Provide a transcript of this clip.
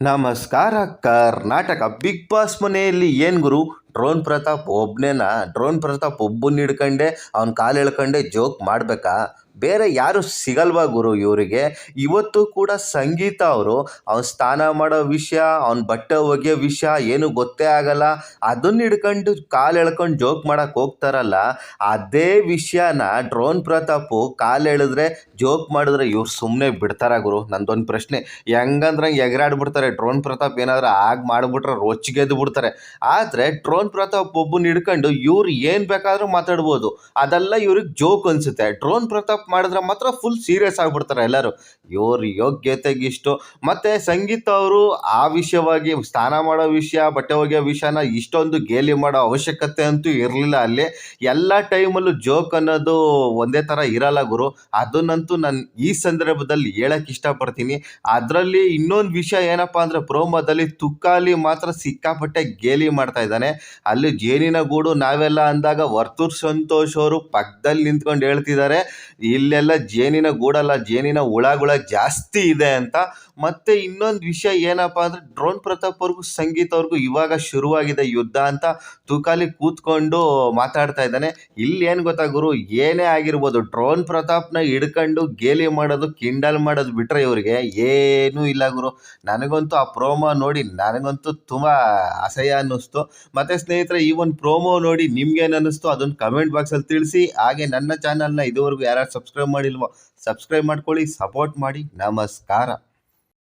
ನಮಸ್ಕಾರ. Karnataka big boss ಮನೆಯಲ್ಲಿ ಏನು ಗುರು, ಡ್ರೋನ್ ಪ್ರತಾಪ್ ಒಬ್ಬನೇನಾ? ಡ್ರೋನ್ ಪ್ರತಾಪ್ ಒಬ್ಬನ ಹಿಡ್ಕೊಂಡೆ ಅವ್ನ ಕಾಲು ಎಳ್ಕೊಂಡೆ ಜೋಕ್ ಮಾಡಬೇಕಾ? ಬೇರೆ ಯಾರು ಸಿಗಲ್ವಾ ಗುರು ಇವರಿಗೆ? ಇವತ್ತು ಕೂಡ ಸಂಗೀತ ಅವರು ಅವ್ನ ಸ್ನಾನ ಮಾಡೋ ವಿಷಯ, ಅವ್ನ ಬಟ್ಟೆ ಒಗೆಯೋ ವಿಷಯ ಏನು ಗೊತ್ತೇ ಆಗಲ್ಲ, ಅದನ್ನ ಹಿಡ್ಕೊಂಡು ಕಾಲು ಎಳ್ಕೊಂಡು ಜೋಕ್ ಮಾಡಕ್ಕೆ ಹೋಗ್ತಾರಲ್ಲ, ಅದೇ ವಿಷಯನ ಡ್ರೋನ್ ಪ್ರತಾಪು ಕಾಲು ಎಳೆದ್ರೆ ಜೋಕ್ ಮಾಡಿದ್ರೆ ಇವ್ರು ಸುಮ್ಮನೆ ಬಿಡ್ತಾರ ಗುರು? ನಂದೊಂದು ಪ್ರಶ್ನೆ. ಹೆಂಗಂದ್ರೆ ಎಗರಾಡ್ಬಿಡ್ತಾರೆ. ಡ್ರೋನ್ ಪ್ರತಾಪ್ ಏನಾದ್ರು ಮಾಡಿಬಿಟ್ರೆ ರೊಚ್ಚಿಗೆದ್ದು ಬಿಡ್ತಾರೆ. ಆದರೆ ಡ್ರೋನ್ ಪ್ರತಾಪ್ ಒಬ್ಬನ ಹಿಡ್ಕೊಂಡು ಇವ್ರು ಏನು ಬೇಕಾದರೂ ಮಾತಾಡ್ಬೋದು, ಅದೆಲ್ಲ ಇವ್ರಿಗೆ ಜೋಕ್ ಅನಿಸುತ್ತೆ. ಡ್ರೋನ್ ಪ್ರತಾಪ್ ಮಾಡಿದ್ರೆ ಮಾತ್ರ ಫುಲ್ ಸೀರಿಯಸ್ ಆಗಿಬಿಡ್ತಾರೆ ಎಲ್ಲರೂ. ಇವ್ರ ಯೋಗ್ಯತೆಗಿಷ್ಟು. ಮತ್ತು ಸಂಗೀತ ಅವರು ಆ ವಿಷಯವಾಗಿ ಸ್ನಾನ ಮಾಡೋ ವಿಷಯ, ಬಟ್ಟೆ ಒಗೆಯೋ ವಿಷಯನ ಇಷ್ಟೊಂದು ಗೇಲಿ ಮಾಡೋ ಅವಶ್ಯಕತೆ ಅಂತೂ ಇರಲಿಲ್ಲ ಅಲ್ಲಿ. ಎಲ್ಲ ಟೈಮಲ್ಲೂ ಜೋಕ್ ಅನ್ನೋದು ಒಂದೇ ಥರ ಇರಲ್ಲ ಗುರು. ಅದನ್ನಂತೂ ನಾನು ಈ ಸಂದರ್ಭದಲ್ಲಿ ಹೇಳಕ್ಕೆ ಇಷ್ಟಪಡ್ತೀನಿ. ಅದರಲ್ಲಿ ಇನ್ನೊಂದು ವಿಷಯ ಏನಪ್ಪ ಅಂದರೆ, ಪ್ರೋಮೋದಲ್ಲಿ ತುಕಾಲಿ ಮಾತ್ರ ಸಿಕ್ಕಾಪಟ್ಟೆ ಗೇಲಿ ಮಾಡ್ತಾ ಇದ್ದಾನೆ. ಅಲ್ಲಿ ಜೇನಿನ ಗೂಡು ನಾವೆಲ್ಲ ಅಂದಾಗ ವರ್ತೂರ್ ಸಂತೋಷ್ ಅವರು ಪಕ್ಕದಲ್ಲಿ ನಿಂತ್ಕೊಂಡು ಹೇಳ್ತಿದ್ದಾರೆ, ಇಲ್ಲೆಲ್ಲ ಜೇನಿನ ಗೂಡಲ್ಲ, ಜೇನಿನ ಹುಳಗಳ ಜಾಸ್ತಿ ಇದೆ ಅಂತ. ಮತ್ತೆ ಇನ್ನೊಂದು ವಿಷಯ ಏನಪ್ಪ ಅಂದರೆ, ಡ್ರೋನ್ ಪ್ರತಾಪ್ ಅವ್ರಿಗೂ ಸಂಗೀತ ಅವ್ರಿಗೂ ಇವಾಗ ಶುರುವಾಗಿದೆ ಯುದ್ಧ ಅಂತ ತುಕಾಲಿ ಕೂತ್ಕೊಂಡು ಮಾತಾಡ್ತಾ ಇದ್ದಾನೆ. ಇಲ್ಲಿ ಏನು ಗೊತ್ತಾ ಗುರು, ಏನೇ ಆಗಿರ್ಬೋದು, ಡ್ರೋನ್ ಪ್ರತಾಪ್ನ ಹಿಡ್ಕೊಂಡು ಗೇಲಿ ಮಾಡೋದು, ಕಿಂಡಲ್ ಮಾಡೋದು ಬಿಟ್ಟರೆ ಇವರಿಗೆ ಏನೂ ಇಲ್ಲ ಗುರು. ನನಗಂತೂ ಆ ಪ್ರೋಮೋ ನೋಡಿ ನನಗಂತೂ ತುಂಬ ಅಸಹ್ಯ ಅನ್ನಿಸ್ತು. ಮತ್ತು ಸ್ನೇಹಿತರೆ, ಈ ಒಂದು ಪ್ರೋಮೋ ನೋಡಿ ನಿಮ್ಗೇನು ಅನ್ನಿಸ್ತು ಅದನ್ನು ಕಮೆಂಟ್ ಬಾಕ್ಸಲ್ಲಿ ತಿಳಿಸಿ. ಹಾಗೆ ನನ್ನ ಚಾನಲ್ನ ಇದುವರೆಗೂ ಯಾರು ಸಬ್ಸ್ಕ್ರೈಬ್ ಮಾಡಿಲ್ವೋ ಸಬ್ಸ್ಕ್ರೈಬ್ ಮಾಡ್ಕೊಳ್ಳಿ, ಸಪೋರ್ಟ್ ಮಾಡಿ. ನಮಸ್ಕಾರ.